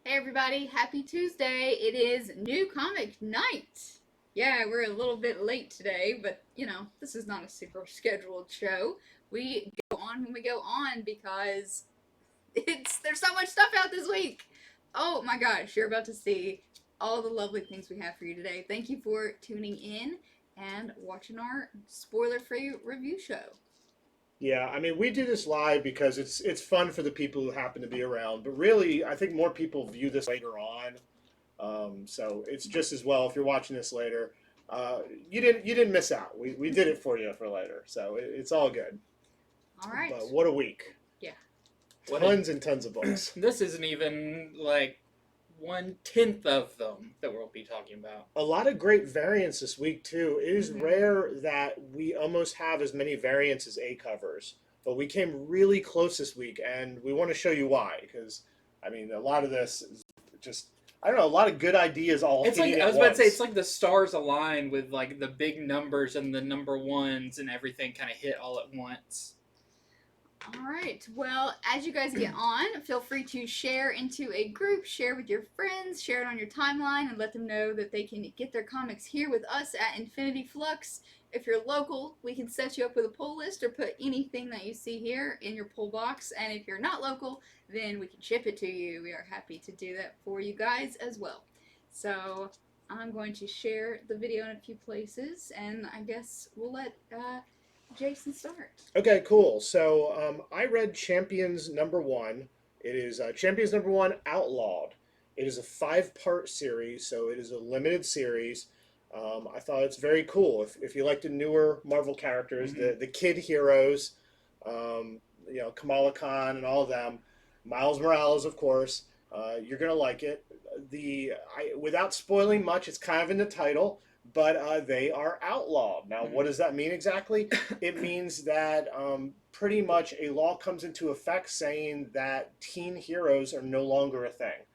Hey everybody, happy Tuesday. It is New Comic Night. Yeah, we're a little bit late today, but this is not a super scheduled show. We go on when we go on because there's so much stuff out this week. Oh my gosh, you're about to see all the lovely things we have for you today. Thank you for tuning in and watching our spoiler-free review show. Yeah, I mean, we do this live because it's fun for the people who happen to be around. But really, I think more people view this later on, so it's just as well if you're watching this later. You didn't miss out. We did it for you for later, so it's all good. All right. But what a week! Yeah. Tons and tons of books. This isn't even like 1/10 of them that we'll be talking about. A lot of great variants this week too. It is rare that we almost have as many variants as A covers, but we came really close this week, and we want to show you why. Because I mean, a lot of this is just I don't know, a lot of good ideas all. It's like hitting I was at about to say, once. it's like the stars align with like the big numbers and the number ones and everything kind of hit all at once. All right. Well, as you guys get on, feel free to share into a group, share with your friends, share it on your timeline, and let them know that they can get their comics here with us at Infinity Flux. If you're local, we can set you up with a pull list or put anything that you see here in your pull box. And if you're not local, then we can ship it to you. We are happy to do that for you guys as well. So I'm going to share the video in a few places, and I guess we'll let Jason start. Okay, cool. So I read Champions #1. It is Champions #1 Outlawed. It is a 5-part series, so it is a limited series. I thought it's very cool. If you like the newer Marvel characters, the kid heroes, Kamala Khan and all of them, Miles Morales, of course, you're gonna like it. Without spoiling much, it's kind of in the title. But they are outlawed. Now, what does that mean exactly? It means that pretty much a law comes into effect saying that teen heroes are no longer a thing.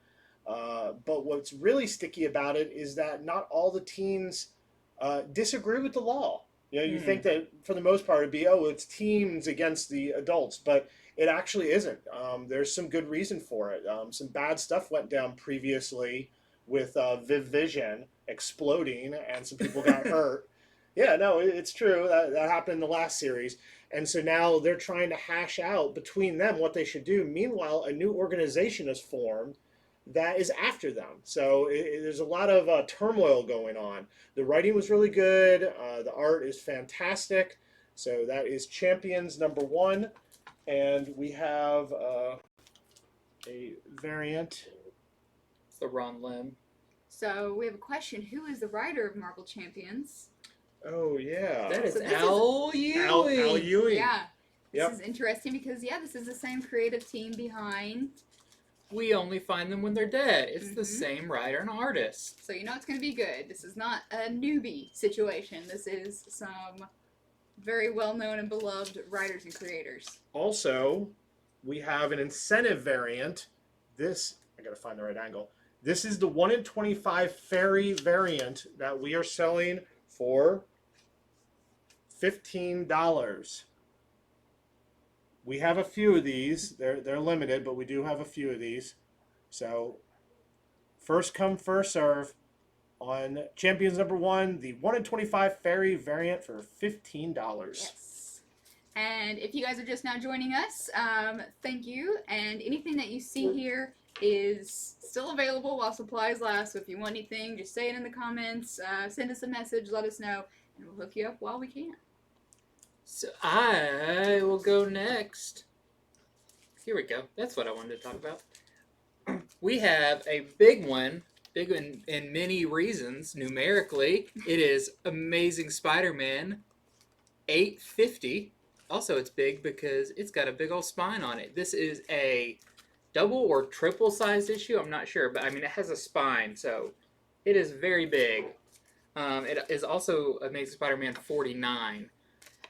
But what's really sticky about it is that not all the teens disagree with the law. You think that for the most part it'd be, it's teens against the adults, but it actually isn't. There's some good reason for it. Some bad stuff went down previously with Vision exploding, and some people got hurt. Yeah, no, it's true. That happened in the last series. And so now they're trying to hash out between them what they should do. Meanwhile, a new organization is formed that is after them. So there's a lot of turmoil going on. The writing was really good. The art is fantastic. So that is Champions #1. And we have a variant. It's the Ron Lim. So we have a question. Who is the writer of Marvel Champions? Oh, yeah. That is So this Al Ewing. Al Ewing. Yeah. Yep. This is interesting because, this is the same creative team behind. We only find them when they're dead. It's the same writer and artist. So you know it's going to be good. This is not a newbie situation. This is some very well-known and beloved writers and creators. Also, we have an incentive variant. I gotta find the right angle. This is the 1 in 25 fairy variant that we are selling for $15. We have a few of these. They're limited, but we do have a few of these. So, first come, first serve on Champions #1, the 1 in 25 fairy variant for $15. Yes. And if you guys are just now joining us, thank you. And anything that you see here is still available while supplies last. So if you want anything, just say it in the comments, send us a message, let us know, and we'll hook you up while we can. So I will go next. Here we go. That's what I wanted to talk about. We have a big one. Big in many reasons. Numerically, it is Amazing Spider-Man 850. Also, it's big because it's got a big old spine on it. This is a double or triple sized issue. I'm not sure, but I mean, it has a spine, so it is very big. It is also Amazing Spider-Man 49.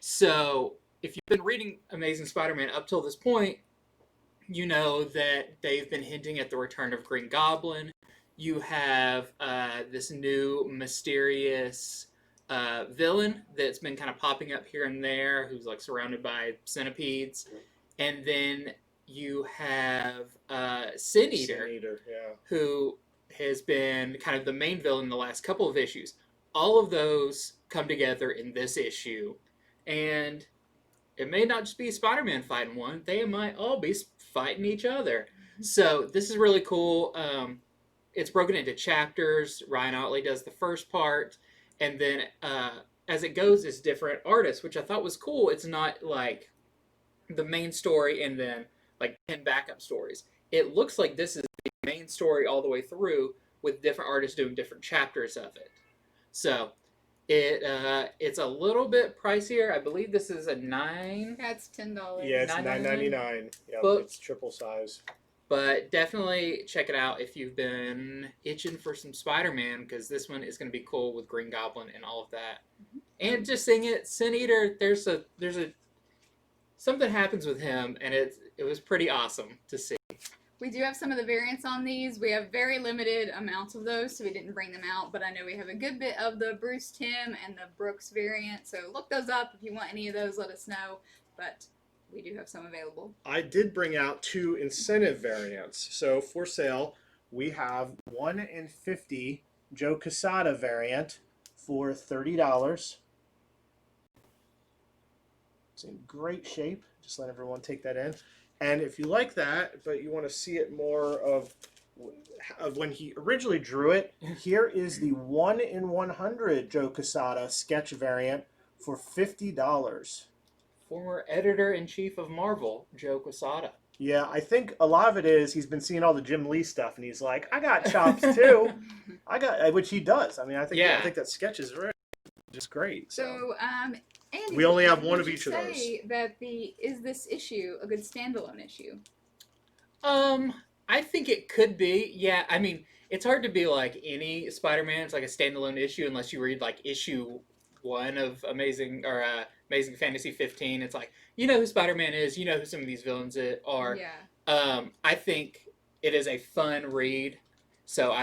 So, if you've been reading Amazing Spider-Man up till this point, you know that they've been hinting at the return of Green Goblin. You have this new mysterious villain that's been kind of popping up here and there, who's like surrounded by centipedes. And then you have Sin Eater, yeah. who has been kind of the main villain in the last couple of issues. All of those come together in this issue, and it may not just be Spider-Man fighting one; they might all be fighting each other. So this is really cool. It's broken into chapters. Ryan Otley does the first part, and then as it goes, it's different artists, which I thought was cool. It's not like the main story and then like 10 backup stories. It looks like this is the main story all the way through with different artists doing different chapters of it. So it's a little bit pricier. I believe this is a 9. Yeah, it's $10. Yeah, it's $9.99. $9.99. Yeah, But- it's triple size. But definitely check it out if you've been itching for some Spider-Man, because this one is going to be cool with Green Goblin and all of that. And just seeing it, Sin Eater, there's a something happens with him, and it was pretty awesome to see. We do have some of the variants on these. We have very limited amounts of those, so we didn't bring them out. But I know we have a good bit of the Bruce Timm and the Brooks variant. So look those up. If you want any of those, let us know. But we do have some available. I did bring out 2 incentive variants. So for sale, we have 1 in 50 Joe Quesada variant for $30. It's in great shape. Just let everyone take that in. And if you like that, but you want to see it more of when he originally drew it, here is the 1 in 100 Joe Quesada sketch variant for $50. Former editor-in-chief of Marvel, Joe Quesada. Yeah, I think a lot of it is he's been seeing all the Jim Lee stuff, and he's like, I got chops too. Which he does. I mean, I think that sketch is very just great. So, Andy, we only have would one of you each of those. say that is this issue a good standalone issue? I think it could be. Yeah, I mean, it's hard to be like any Spider-Man. It's like a standalone issue unless you read like issue 1 of Amazing Fantasy 15. It's like, you know who Spider-Man is, you know who some of these villains are. Yeah. I think it is a fun read. So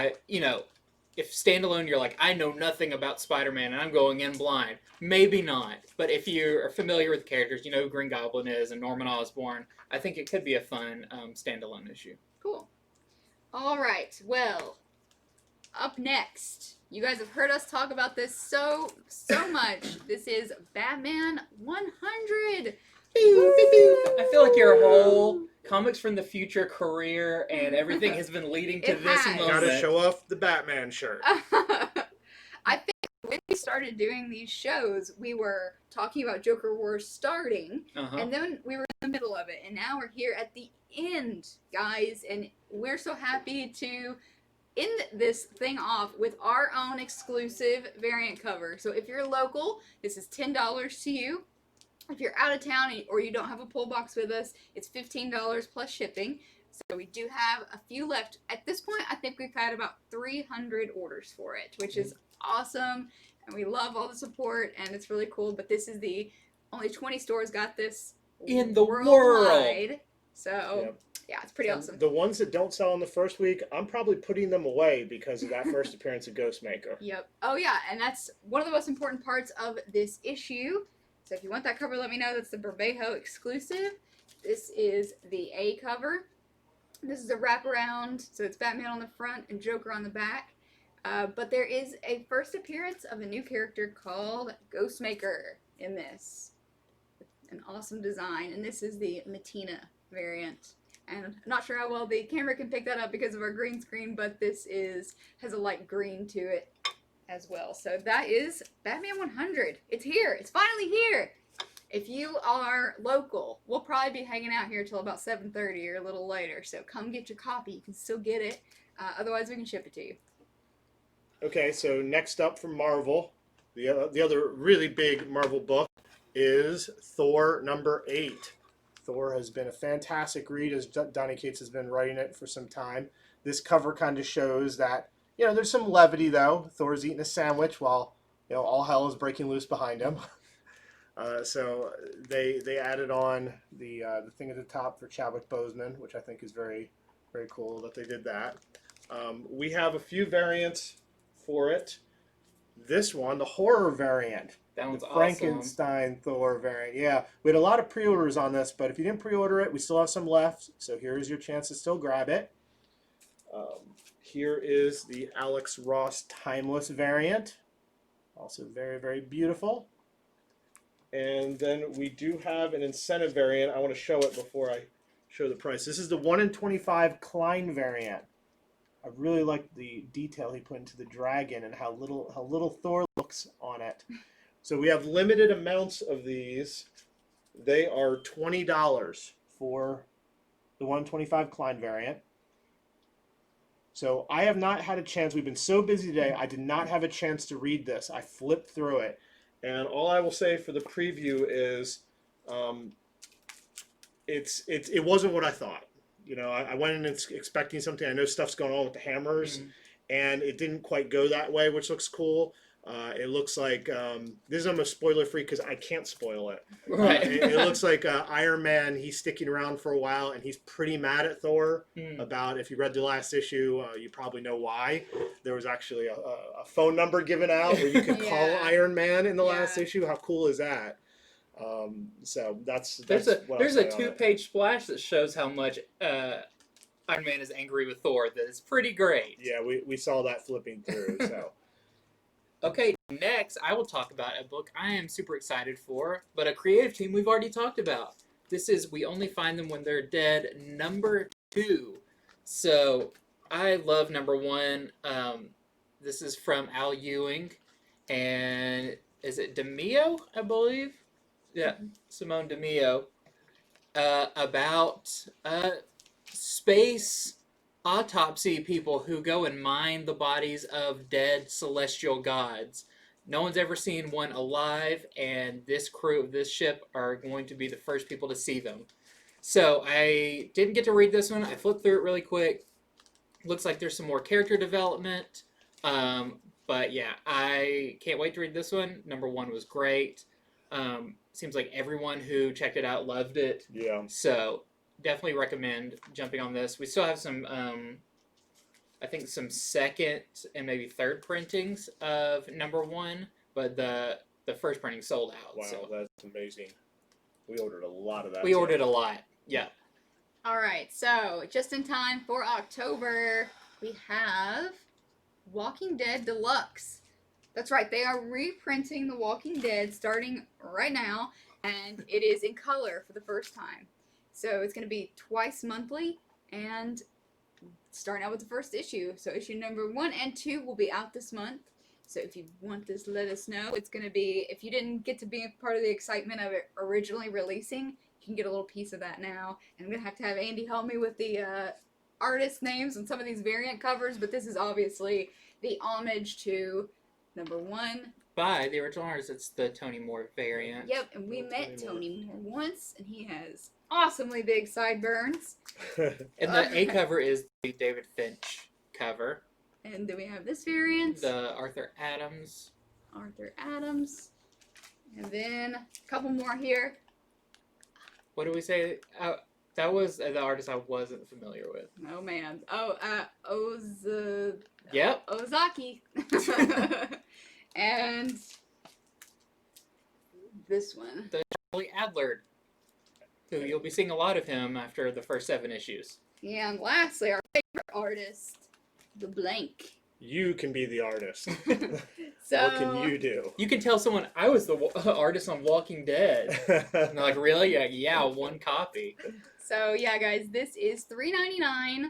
if standalone you're like, I know nothing about Spider-Man and I'm going in blind, maybe not. But if you're familiar with the characters, you know who Green Goblin is and Norman Osborn, I think it could be a fun standalone issue. Cool. All right. Well, up next, you guys have heard us talk about this so much. This is Batman 100. I feel like your whole Comics from the Future career and everything has been leading to this has. moment. Gotta show off the Batman shirt. I think when we started doing these shows, we were talking about Joker Wars starting, and then we were in the middle of it, and now we're here at the end, guys, and we're so happy to end this thing off with our own exclusive variant cover. So if you're local, this is $10 to you. If you're out of town or you don't have a pull box with us, it's $15 plus shipping. So we do have a few left. At this point, I think we've had about 300 orders for it, which is awesome. And we love all the support, and it's really cool. But this is only 20 stores got this in the worldwide. world. So, yeah, it's pretty awesome. The ones that don't sell in the first week, I'm probably putting them away because of that first appearance of Ghostmaker. Yep. Oh, yeah, and that's one of the most important parts of this issue. So if you want that cover, let me know. That's the Bermejo exclusive. This is the A cover. This is a wraparound, so it's Batman on the front and Joker on the back. But there is a first appearance of a new character called Ghostmaker in this. An awesome design, and this is the Matina variant. And I'm not sure how well the camera can pick that up because of our green screen, but this has a light green to it as well. So that is Batman 100. It's here. It's finally here. If you are local, we'll probably be hanging out here till about 7:30 or a little later. So come get your copy. You can still get it. Otherwise, we can ship it to you. Okay, so next up from Marvel, the other really big Marvel book is Thor #8. Thor has been a fantastic read, as Donny Cates has been writing it for some time. This cover kind of shows that, there's some levity, though. Thor's eating a sandwich while, all hell is breaking loose behind him. So they added on the thing at the top for Chadwick Boseman, which I think is very, very cool that they did that. We have a few variants for it. this one, the horror variant. That one's The awesome. Frankenstein Thor variant. Yeah, we had a lot of pre-orders on this, but if you didn't pre-order it, we still have some left. So here's your chance to still grab it. Here is the Alex Ross Timeless variant. Also very, very beautiful. And then we do have an incentive variant. I want to show it before I show the price. This is the 1 in 25 Klein variant. I really like the detail he put into the dragon and how little Thor looks on it. So we have limited amounts of these. They are $20 for the 125 Klein variant. So I have not had a chance. We've been so busy today. I did not have a chance to read this. I flipped through it. And all I will say for the preview is it wasn't what I thought. You know, I went in expecting something. I know stuff's going on with the hammers, and it didn't quite go that way, which looks cool. It looks like this is almost spoiler free because I can't spoil it. Right. It looks like Iron Man. He's sticking around for a while, and he's pretty mad at Thor about. If you read the last issue, you probably know why. There was actually a phone number given out where you could call Iron Man in the last issue. How cool is that? So that's there's what a 2-page splash that shows how much Iron Man is angry with Thor. That is pretty great. Yeah, we saw that flipping through. So. Okay, next I will talk about a book I am super excited for, but a creative team we've already talked about. This is We Only Find Them When They're Dead, number 2. So I love number 1. This is from Al Ewing, and is it DeMeo, I believe? Yeah, Simone DeMeo. About space autopsy people who go and mine the bodies of dead celestial gods. No one's ever seen one alive, and this crew of this ship are going to be the first people to see them. So I didn't get to read this one. I flipped through it really quick. Looks like there's some more character development. But yeah, I can't wait to read this one. Number 1 was great. Seems like everyone who checked it out loved it. Yeah. So definitely recommend jumping on this. We still have some, I think some second and maybe third printings of number 1, but the first printing sold out. Wow, so. that's amazing. We ordered a lot of that. We ordered a lot. Yeah. All right, so just in time for October, we have Walking Dead Deluxe. That's right, they are reprinting The Walking Dead starting right now, and it is in color for the first time. So it's going to be twice monthly, and starting out with the first issue. So issue number 1 and 2 will be out this month. So if you want this, let us know. It's going to be, if you didn't get to be a part of the excitement of it originally releasing, you can get a little piece of that now. And I'm going to have Andy help me with the artist names on some of these variant covers, but this is obviously the homage to number 1. By the original artist, it's the Tony Moore variant. Yep, and we met Tony Moore once, and he has awesomely big sideburns. And the A cover is the David Finch cover. And then we have this variant. The Arthur Adams. And then a couple more here. What do we say? That was the artist I wasn't familiar with. Oh, man. Oh, Yep. Ozaki. And this one. The Charlie Adler, who you'll be seeing a lot of him after the first 7 issues. And lastly, our favorite artist, the Blank. You can be the artist. So, what can you do? You can tell someone, I was the artist on Walking Dead. And they're like, really? Yeah, 1 copy. So yeah, guys, this is $3.99,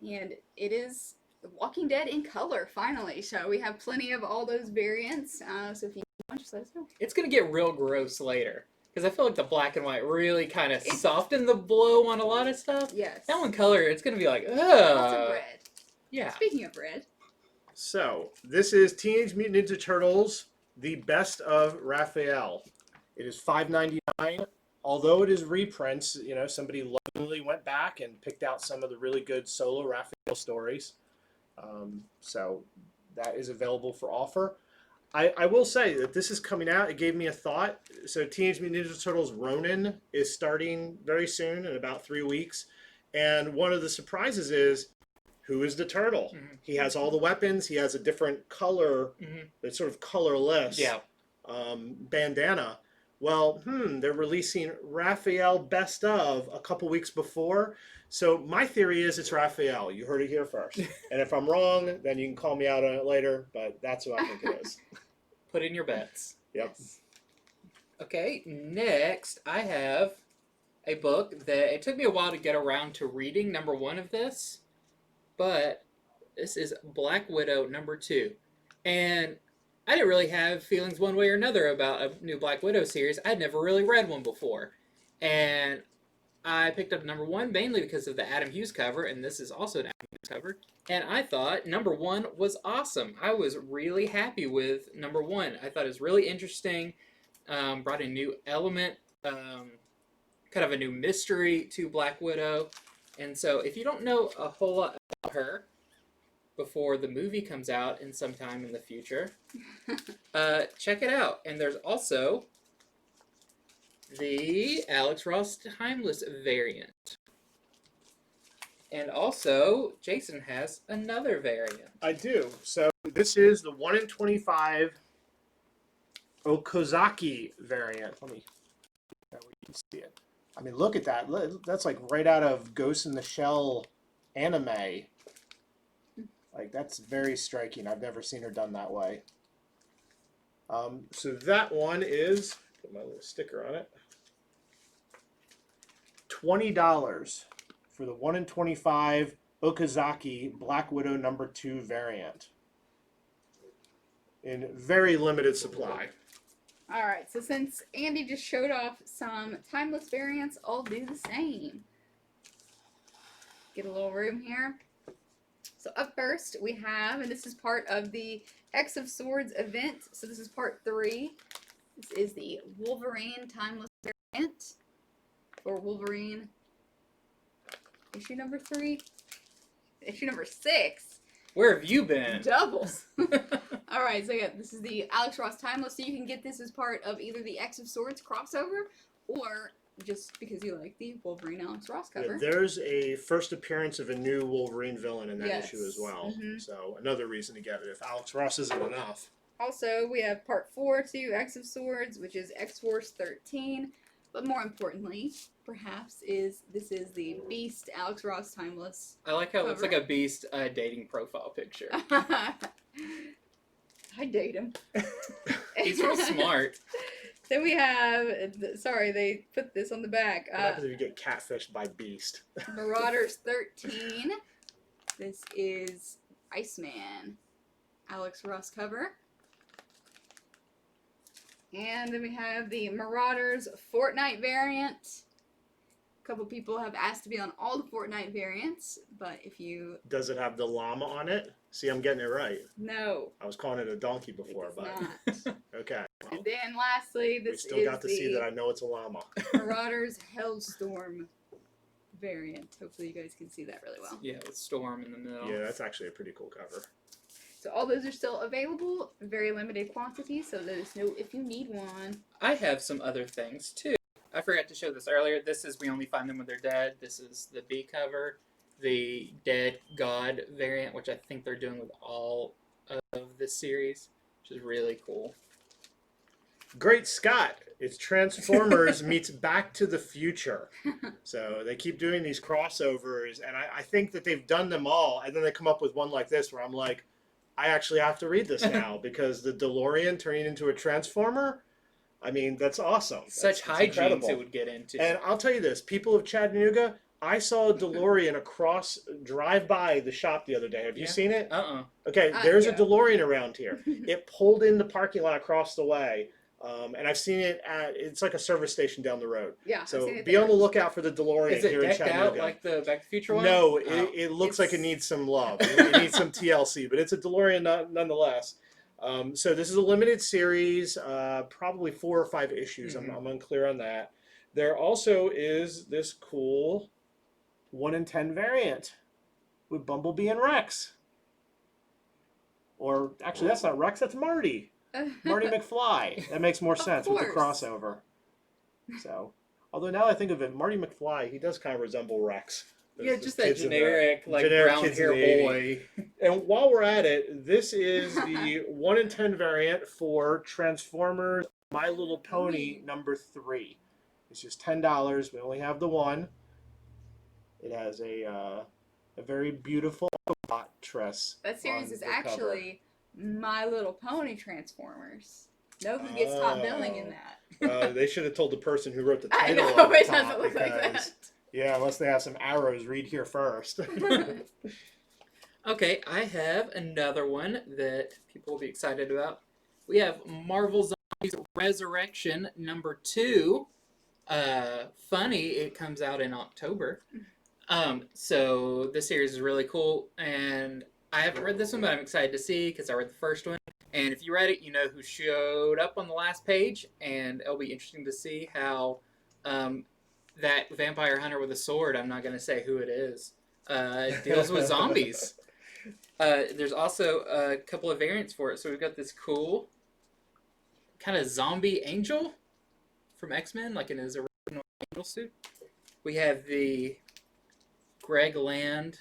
and it is The Walking Dead in color, finally. So we have plenty of all those variants. So if you want, just let us know. It's going to get real gross later. Because I feel like the black and white really kind of softened the blow on a lot of stuff. Yes. That one color, it's going to be like, ugh. Lots of red. Yeah. Speaking of red. So, this is Teenage Mutant Ninja Turtles, the best of Raphael. It is $5.99. Although it is reprints, you know, somebody lovingly went back and picked out some of the really good solo Raphael stories. So, that is available for offer. I will say that this is coming out. It gave me a thought. So, Teenage Mutant Ninja Turtles Ronin is starting very soon, in about 3 weeks. And one of the surprises is who is the turtle. Mhm. He has all the weapons. He has a different color, it's sort of colorless Yeah. bandana. Well, they're releasing Raphael Best of a couple weeks before. So my theory is it's Raphael. You heard it here first. And if I'm wrong, then you can call me out on it later, but that's what I think it is. Put in your bets. Yep. Okay, next I have a book that it took me a while to get around to reading number 1 of this, but this is Black Widow number 2. And I didn't really have feelings one way or another about a new Black Widow series. I'd never really read one before. And I picked up number 1 mainly because of the Adam Hughes cover, and this is also an Adam Hughes cover. And I thought number 1 was awesome. I was really happy with number 1. I thought it was really interesting. Brought a new element, kind of a new mystery to Black Widow. And so if you don't know a whole lot about her before the movie comes out in some time in the future, check it out. And there's also the Alex Ross Timeless variant. And also, Jason has another variant. I do. So this is the 1 in 25 Okazaki variant. Let me that way you can see it. I mean, look at that. That's like right out of Ghost in the Shell anime. Like, that's very striking. I've never seen her done that way. So that one is, put my little sticker on it, $20 for the 1 in 25 Okazaki Black Widow number 2 variant. In very limited supply. All right, so since Andy just showed off some timeless variants, I'll do the same. Get a little room here. So up first we have, and this is part of the X of Swords event, so this is part 3. This is the Wolverine timeless variant, or Wolverine issue number 3, issue number 6. Where have you been? Doubles. Alright, so yeah, this is the Alex Ross Timeless, so you can get this as part of either the X of Swords crossover, or just because you like the Wolverine Alex Ross cover. Yeah, there's a first appearance of a new Wolverine villain in that Yes. issue as well. Mhm. So another reason to get it if Alex Ross isn't enough. Also, we have part 4 to X of Swords, which is X-Force 13, but more importantly, perhaps, is this is the Beast Alex Ross Timeless. I like how it looks Cover. like a Beast dating profile picture. I date him. He's real smart. Then we have, sorry, they put this on the back. What happens if you get catfished by Beast? Marauders 13. This is Iceman. Alex Ross cover. And then we have the Marauders Fortnite variant. A couple people have asked to be on all the Fortnite variants, but if you Does it have the llama on it? See, I'm getting it right. know, I was calling it a donkey before, it's but not. okay. Well, And then lastly, we this still is got to see that I the know it's a llama. Marauders Hellstorm variant. Hopefully you guys can see that really well. Yeah, with Storm in the middle. Yeah, that's actually a pretty cool cover. So all those are still available, very limited quantity, so let us know if you need one. I have some other things too. I forgot to show this earlier. This is We Only Find Them When They're Dead. This is the B cover. The Dead God variant, which I think they're doing with all of this series, which is really cool. Great Scott! It's Transformers meets Back to the Future. So they keep doing these crossovers, and I think that they've done them all, and then they come up with one like this where I'm like, I actually have to read this now because the DeLorean turning into a Transformer, I mean, that's awesome. Such That's hijinks incredible. it would get into. And I'll tell you this, people of Chattanooga, I saw a DeLorean drive by the shop the other day. Have you Yeah. seen it? Uh-uh. Okay, there's yeah. a DeLorean around here. It pulled in the parking lot across the way. And I've seen it it's like a service station down the road. Yeah, I've So seen it be there. on the lookout for the DeLorean Is it here in decked out Chattanooga. like the Back to the Future one? No, Oh. it looks like it It's- needs some love. It needs some TLC, but it's a DeLorean nonetheless. So this is a limited series, probably 4 or 5 issues. Mhm. I'm unclear on that. There also is this cool 1 in 10 variant with Bumblebee and Rex. Or actually, that's not Rex, that's Marty. Marty McFly. That makes more Of sense with the course. crossover. So, although now I think of it, Marty McFly, he does kind of resemble Rex. Yeah, There's just that kids in the- generic, like, generic brown kids in hair the 80s. boy. And while we're at it, this is the 1 in 10 variant for Transformers My Little Pony number 3. It's just $10. We only have the one. It has a very beautiful bot tress. That series on is the cover. actually My Little Pony Transformers. Know who gets top billing in that? They should have told the person who wrote the I title know, on the it top doesn't look like because, that. yeah, unless they have some arrows, read here first. Okay, I have another one that people will be excited about. We have Marvel Zombies Resurrection number 2. Funny, it comes out in October. So this series is really cool, and I haven't read this one, but I'm excited to see because I read the first one. And if you read it, you know who showed up on the last page, and it'll be interesting to see how that vampire hunter with a sword, I'm not going to say who it is, deals with zombies. There's also a couple of variants for it. So we've got this cool kind of zombie angel from X-Men, like in his original angel suit. We have the Greg Land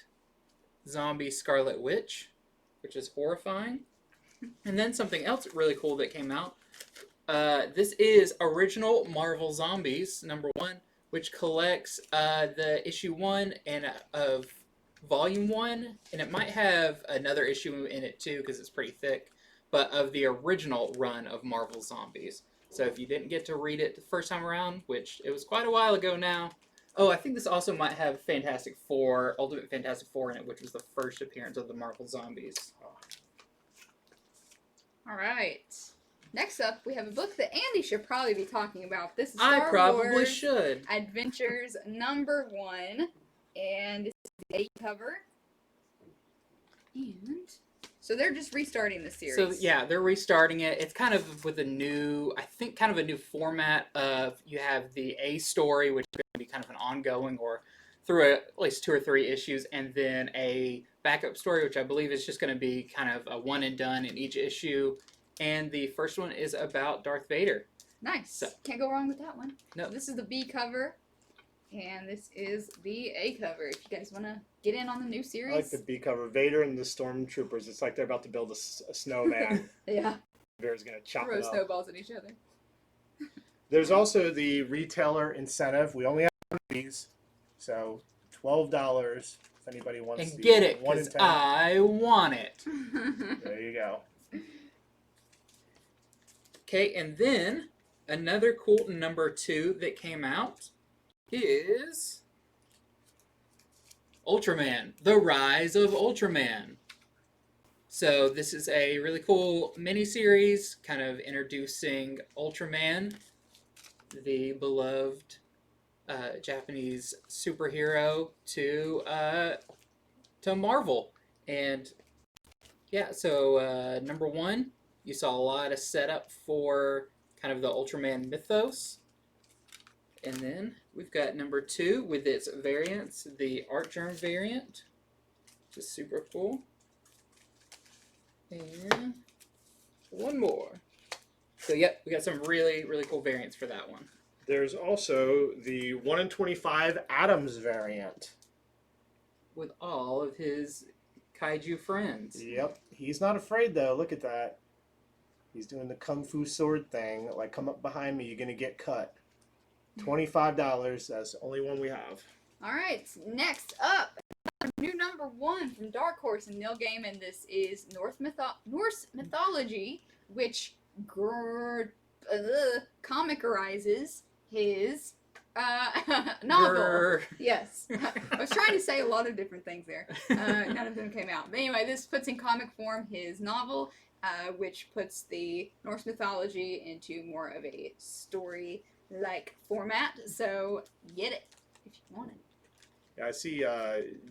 zombie Scarlet Witch, which is horrifying. And then something else really cool that came out. This is Original Marvel Zombies number 1, which collects the issue 1 of volume 1, and it might have another issue in it too because it's pretty thick, but of the original run of Marvel Zombies. So if you didn't get to read it the first time around, which it was quite a while ago now. Oh, I think this also might have Fantastic Four, Ultimate Fantastic Four in it, which was the first appearance of the Marvel Zombies. All right. Next up, we have a book that Andy should probably be talking about. This is I Star probably Wars should. Adventures number 1, and this is the A cover. And so they're just restarting the series. So yeah, they're restarting it. It's kind of with a new, I think, kind of a new format of you have the A story, which is going to be kind of an ongoing or through at least 2 or 3 issues, and then a backup story, which I believe is just going to be kind of a one and done in each issue. And the first one is about Darth Vader. Nice. So, can't go wrong with that one. No. So this is the B cover, and this is the A cover. If you guys want to get in on the new series. I like the B cover. Vader and the Stormtroopers. It's like they're about to build a snowman. Yeah. Vader's going to chop Throw it up. snowballs at each other. There's also the retailer incentive. We only have one of these, so $12 if anybody wants and the get it, 1 in because 10. I want it. There you go. Okay, and then another cool number 2 that came out is Ultraman, The Rise of Ultraman. So this is a really cool mini-series kind of introducing Ultraman, the beloved Japanese superhero, to Marvel. And yeah, so number 1, you saw a lot of setup for kind of the Ultraman mythos. And then we've got number 2 with its variants, the Artgerm variant, which is super cool. And one more. So yep, we got some really, really cool variants for that one. There's also the 1 in 25 Adams variant. With all of his kaiju friends. Yep. He's not afraid, though. Look at that. He's doing the kung fu sword thing. Like, come up behind me, you're going to get cut. $25. That's the only one we have. All right, next up, new number 1 from Dark Horse and Neil Gaiman. This is Norse mythology, which comicizes his novel. Grr. Yes. I was trying to say a lot of different things there. None of them came out. But anyway, this puts in comic form his novel, which puts the Norse mythology into more of a story-like format. So get it if you want it. Yeah, I see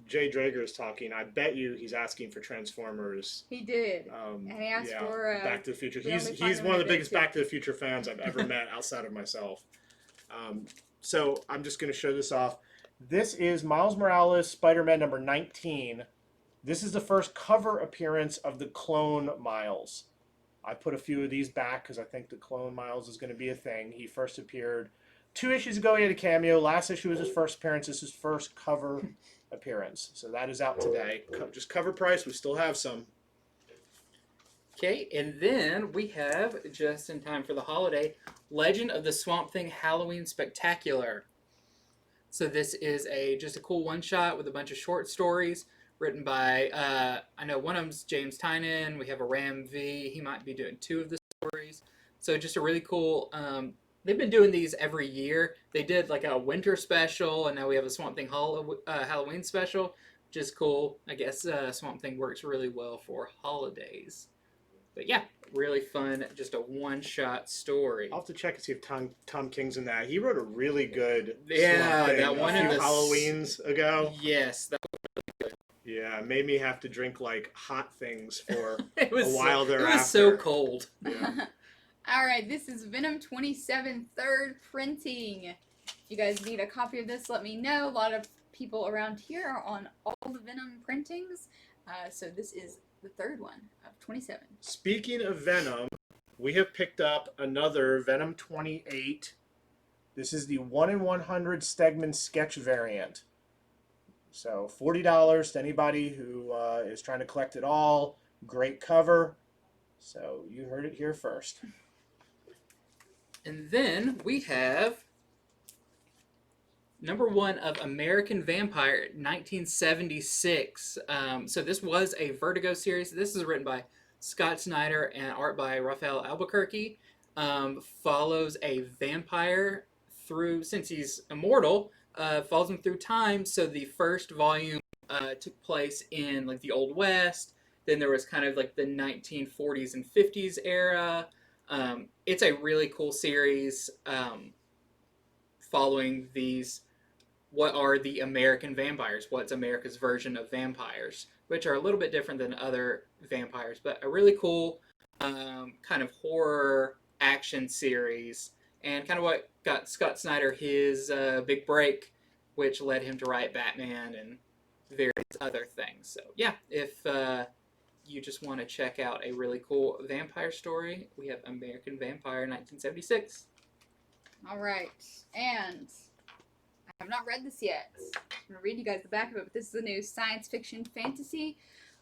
Jay Drager's talking. I bet you he's asking for Transformers. He did. And he asked for Back to the Future. we only He's find him one of in the a biggest bit, too. Back to the Future fans I've ever met outside of myself. So I'm just going to show this off. This is Miles Morales Spider-Man number 19. This is the first cover appearance of the clone Miles. I put a few of these back because I think the clone Miles is going to be a thing. He first appeared 2 issues ago. He had a cameo. Last issue was his first appearance. This is his first cover appearance. So that is out today. Just cover price. We still have some. Okay, and then we have, just in time for the holiday, Legend of the Swamp Thing Halloween Spectacular. So this is just a cool one-shot with a bunch of short stories written by, I know one of them's James Tynion. We have a Ram V. He might be doing 2 of the stories. So just a really cool, they've been doing these every year. They did like a winter special, and now we have a Swamp Thing Halloween special, which is cool. I guess Swamp Thing works really well for holidays. But yeah, really fun, just a one-shot story. I'll have to check and see if Tom King's in that. He wrote a really good Yeah, Swamp Thing that one a few in the Halloweens ago. Yes, that Yeah, it made me have to drink like hot things for it was a while thereafter. It was so cold. Yeah. All right, this is Venom 27 third printing. If you guys need a copy of this, let me know. A lot of people around here are on all the Venom printings, so this is the third one of 27. Speaking of Venom, we have picked up another Venom 28. This is the 1 in 100 Stegman sketch variant. So $40 to anybody who is trying to collect it all. Great cover. So you heard it here first. And then we have number 1 of American Vampire, 1976. So this was a Vertigo series. This is written by Scott Snyder and art by Rafael Albuquerque. Follows a vampire through, since he's immortal, follows him through time. So the first volume took place in like the Old West. Then there was kind of like the 1940s and 50s era. It's a really cool series following these, what are the American vampires? What's America's version of vampires? Which are a little bit different than other vampires, but a really cool kind of horror action series, and kind of what got Scott Snyder his big break, which led him to write Batman and various other things. So yeah, if you just want to check out a really cool vampire story, we have American Vampire 1976. All right, and I have not read this yet. I'm going to read you guys the back of it, but this is a new science fiction fantasy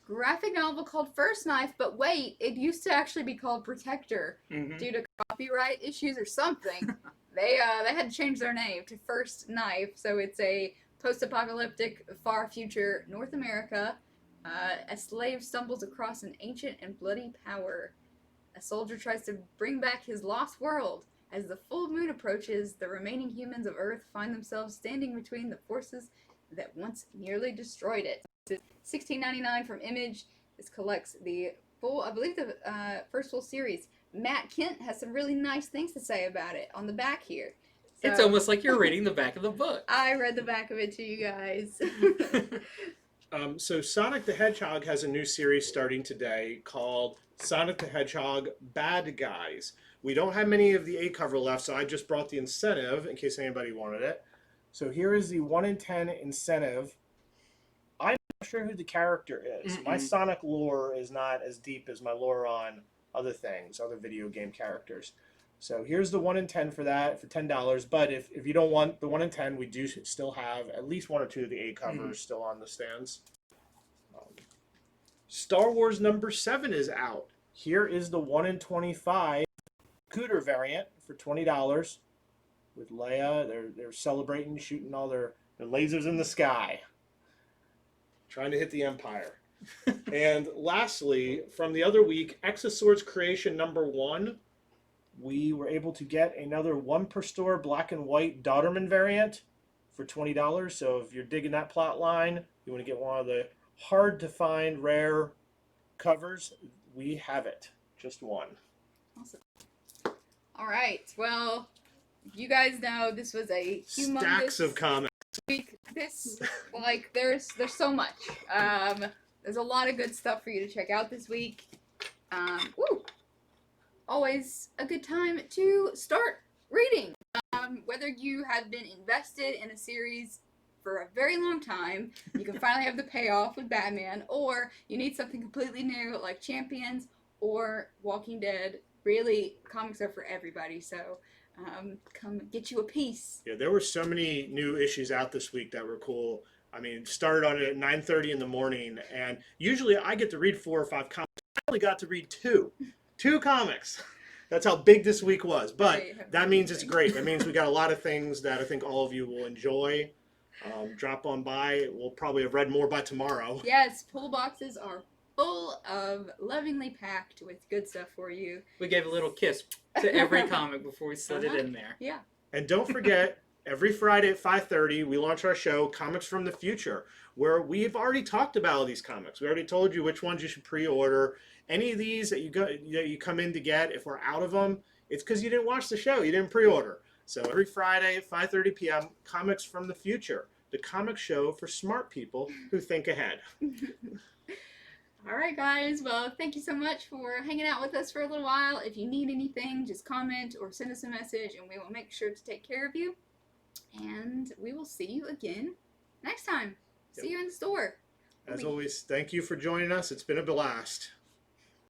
graphic novel called First Knife, but wait, it used to actually be called Protector due to copyright issues or something. They had to change their name to First Knife, so it's a post-apocalyptic, far future North America. A slave stumbles across an ancient and bloody power. A soldier tries to bring back his lost world. As the full moon approaches, the remaining humans of Earth find themselves standing between the forces that once nearly destroyed it. It's $16.99 from Image. This collects the full, I believe the first full series. Matt Kent has some really nice things to say about it on the back here. So, It's almost like you're reading the back of the book. I read the back of it to you guys. So Sonic the Hedgehog has a new series starting today called Sonic the Hedgehog Bad Guys. We don't have many of the A cover left, so I just brought the incentive in case anybody wanted it. So here is the 1 in 10 incentive. I'm not sure who the character is. My Sonic lore is not as deep as my lore on other things, other video game characters. So here's the 1 in 10 for that, for $10. But if you don't want the 1 in 10, we do still have at least 1 or 2 of the A covers still on the stands. Star Wars number 7 is out. Here is the 1 in 25 Cooter variant for $20 with Leia. They're celebrating, shooting all their lasers in the sky, trying to hit the Empire. And lastly, from the other week, Exosword's Creation number 1. We were able to get another 1 per store black and white Dodderman variant for $20. So if you're digging that plot line, you want to get one of the hard to find rare covers, we have it. Just one. Awesome. All right. Well, you guys know this was a humongous Stacks of comics. week. This, like, there's so much. There's a lot of good stuff for you to check out this week. Always a good time to start reading. Whether you have been invested in a series for a very long time, you can finally have the payoff with Batman, or you need something completely new like Champions or Walking Dead. Really, comics are for everybody, so come get you a piece. Yeah, there were so many new issues out this week that were cool. I mean, started on it at 9:30 in the morning, and usually I get to read 4 or 5 comics. I only got to read two comics. That's how big this week was. But that means it's great. That means we got a lot of things that I think all of you will enjoy. Drop on by. We'll probably have read more by tomorrow. Yes, pull boxes are full of lovingly packed with good stuff for you. We gave a little kiss to every comic before we slid it in there. Yeah. And don't forget, every Friday at 5:30, we launch our show, Comics from the Future, where we've already talked about all these comics. We already told you which ones you should pre-order. Any of these that you come in to get, if we're out of them, it's because you didn't watch the show. You didn't pre-order. So every Friday at 5:30 p.m., Comics from the Future, the comic show for smart people who think ahead. All right, guys. Well, thank you so much for hanging out with us for a little while. If you need anything, just comment or send us a message, and we will make sure to take care of you. And we will see you again next time. See you in the store. As always, thank you for joining us. It's been a blast.